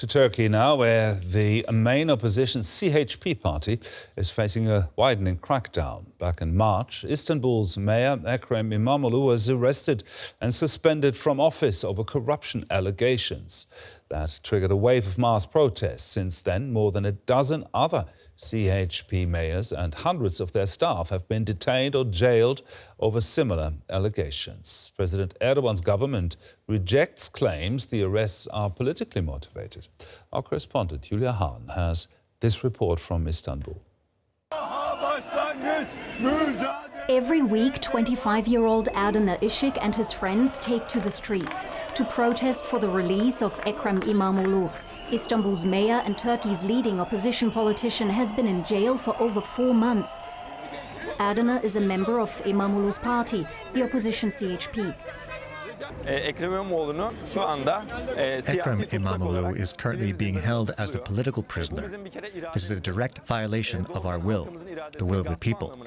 To Turkey now, where the main opposition CHP party is facing a widening crackdown. Back in March, Istanbul's mayor Ekrem Imamoglu was arrested and suspended from office over corruption allegations. That triggered a wave of mass protests. Since then, more than a dozen other CHP mayors and hundreds of their staff have been detained or jailed over similar allegations. President Erdogan's government rejects claims the arrests are politically motivated. Our correspondent Julia Hahn has this report from Istanbul. Every week, 25-year-old Adana Ishik and his friends take to the streets to protest for the release of Ekrem Imamoglu. Istanbul's mayor and Turkey's leading opposition politician has been in jail for over 4 months. Adana is a member of Imamoglu's party, the opposition CHP. Ekrem Imamoglu is currently being held as a political prisoner. This is a direct violation of our will, the will of the people.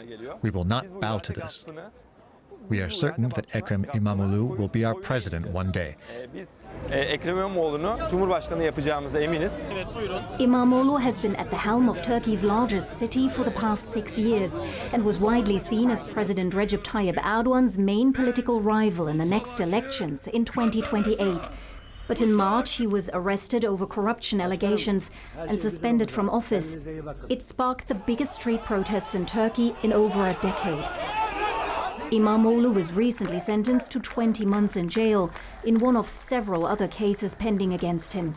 We will not bow to this. We are certain that Ekrem Imamoglu will be our president one day. Imamoglu has been at the helm of Turkey's largest city for the past 6 years and was widely seen as President Recep Tayyip Erdogan's main political rival in the next elections in 2028. But in March, he was arrested over corruption allegations and suspended from office. It sparked the biggest street protests in Turkey in over a decade. Imamoglu was recently sentenced to 20 months in jail in one of several other cases pending against him.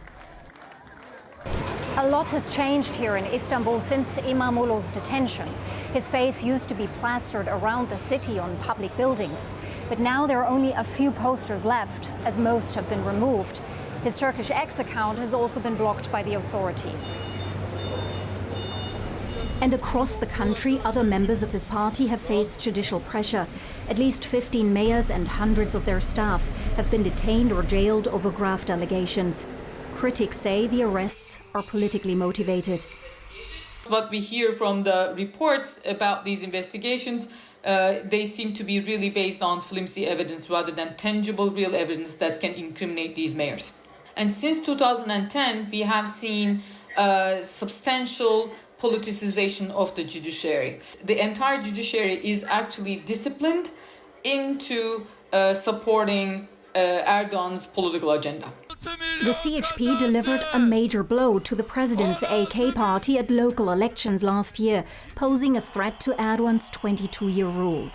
A lot has changed here in Istanbul since Imamoglu's detention. His face used to be plastered around the city on public buildings. But now there are only a few posters left, as most have been removed. His Turkish X account has also been blocked by the authorities. And across the country, other members of his party have faced judicial pressure. At least 15 mayors and hundreds of their staff have been detained or jailed over graft allegations. Critics say the arrests are politically motivated. What we hear from the reports about these investigations, they seem to be really based on flimsy evidence rather than tangible, real evidence that can incriminate these mayors. And since 2010, we have seen substantial politicization of the judiciary. The entire judiciary is actually disciplined into supporting Erdogan's political agenda. The CHP delivered a major blow to the president's AK party at local elections last year, posing a threat to Erdogan's 22-year rule.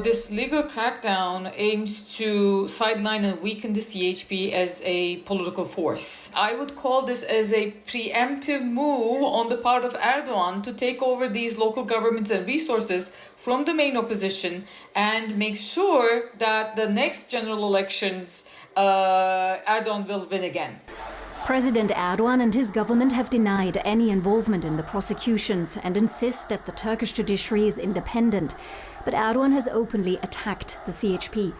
This legal crackdown aims to sideline and weaken the CHP as a political force. I would call this as a preemptive move on the part of Erdogan to take over these local governments and resources from the main opposition and make sure that the next general elections, Erdogan will win again. President Erdogan and his government have denied any involvement in the prosecutions and insist that the Turkish judiciary is independent. But Erdogan has openly attacked the CHP.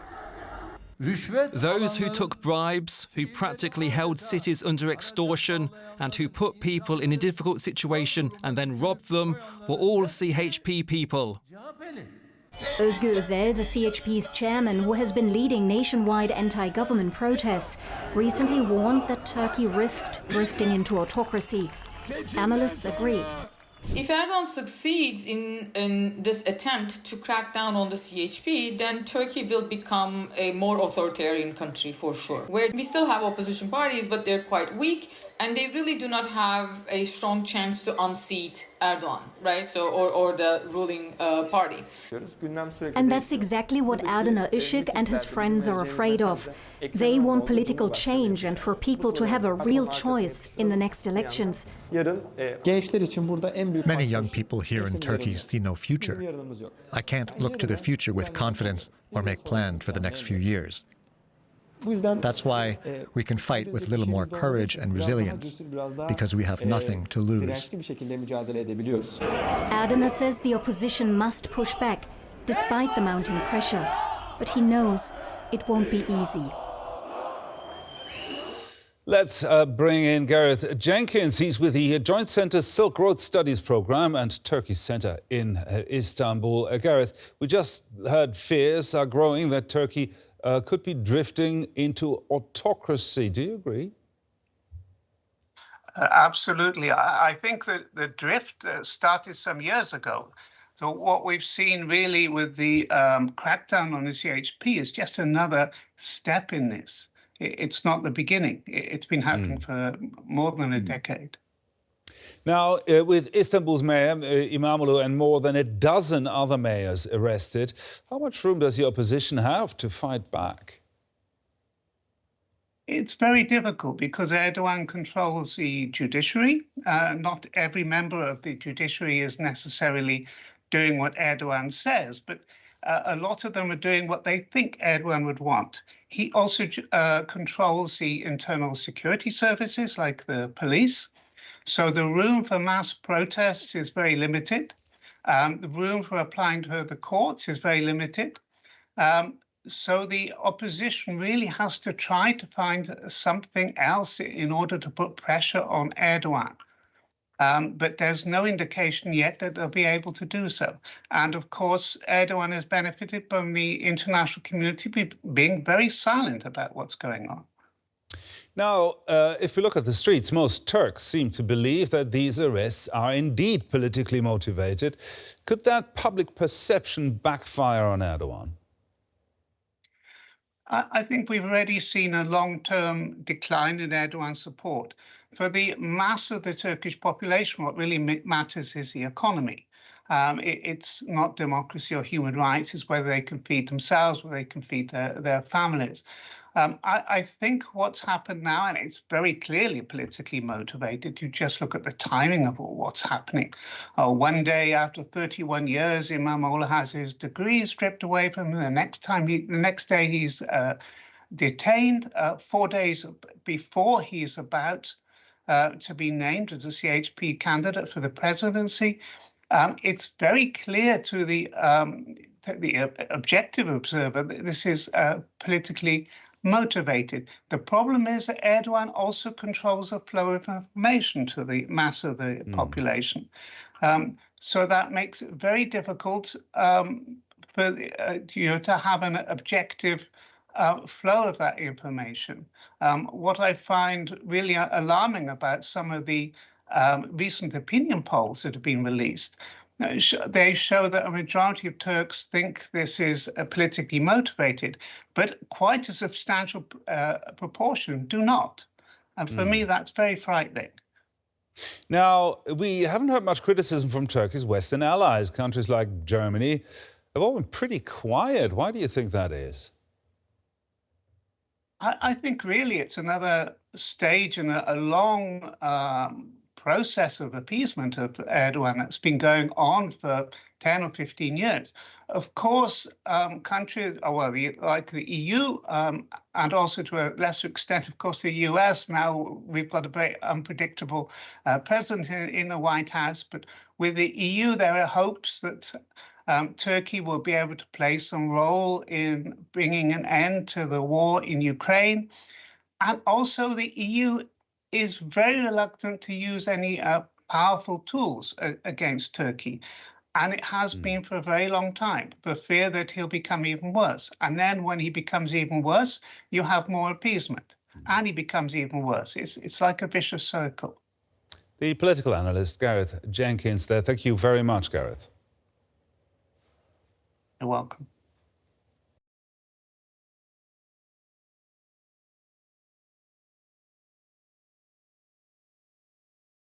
Those who took bribes, who practically held cities under extortion and who put people in a difficult situation and then robbed them were all CHP people. Özgür Özel, the CHP's chairman, who has been leading nationwide anti-government protests, recently warned that Turkey risked drifting into autocracy. Analysts agree. If Erdogan succeeds in this attempt to crack down on the CHP, then Turkey will become a more authoritarian country for sure. Where we still have opposition parties, but they're quite weak, and they really do not have a strong chance to unseat Erdogan, right? So, or the ruling party. And that's exactly what Adana Ishik and his friends are afraid of. They want political change and for people to have a real choice in the next elections. Many young people here in Turkey see no future. I can't look to the future with confidence or make plans for the next few years. That's why we can fight with a little more courage and resilience, because we have nothing to lose. Adana says the opposition must push back, despite the mounting pressure. But he knows it won't be easy. Let's bring in Gareth Jenkins. He's with the Joint Centre's Silk Road Studies Programme and Turkey Centre in Istanbul. Gareth, we just heard fears are growing that Turkey could be drifting into autocracy. Do you agree? Absolutely. I think that the drift started some years ago. So what we've seen really with the crackdown on the CHP is just another step in this. It's not the beginning. It's been happening for more than a decade. Now, with Istanbul's mayor, Imamoglu, and more than a dozen other mayors arrested, how much room does the opposition have to fight back? It's very difficult because Erdogan controls the judiciary. Not every member of the judiciary is necessarily doing what Erdogan says, but a lot of them are doing what they think Erdogan would want. He also controls the internal security services like the police. So the room for mass protests is very limited. The room for applying to the courts is very limited. So the opposition really has to try to find something else in order to put pressure on Erdogan. But there's no indication yet that they'll be able to do so. And of course, Erdogan has benefited from the international community being very silent about what's going on. Now, if we look at the streets, most Turks seem to believe that these arrests are indeed politically motivated. Could that public perception backfire on Erdogan? I think we've already seen a long-term decline in Erdogan's support. For the mass of the Turkish population, what really matters is the economy. It's not democracy or human rights, it's whether they can feed themselves, whether they can feed their families. I think what's happened now, and it's very clearly politically motivated, you just look at the timing of what's happening. One day after 31 years, Imamoglu has his degree stripped away from him. The next day he's detained. 4 days before he's about to be named as a CHP candidate for the presidency. It's very clear to the objective observer that this is politically motivated. The problem is that Erdogan also controls the flow of information to the mass of the population. So that makes it very difficult for to have an objective flow of that information. What I find really alarming about some of the recent opinion polls that have been released, they show that a majority of Turks think this is politically motivated, but quite a substantial proportion do not. And for me, that's very frightening. Now, we haven't heard much criticism from Turkey's Western allies. Countries like Germany have all been pretty quiet. Why do you think that is? I think really it's another stage in a long process of appeasement of Erdogan that's been going on for 10 or 15 years. Of course, countries, like the EU, and also to a lesser extent, of course, the US, now we've got a very unpredictable president in the White House, but with the EU, there are hopes that Turkey will be able to play some role in bringing an end to the war in Ukraine. And also the EU is very reluctant to use any powerful tools against Turkey. And it has been for a very long time, for fear that he'll become even worse. And then when he becomes even worse, you have more appeasement. And he becomes even worse. It's like a vicious circle. The political analyst, Gareth Jenkins, there. Thank you very much, Gareth. You're welcome.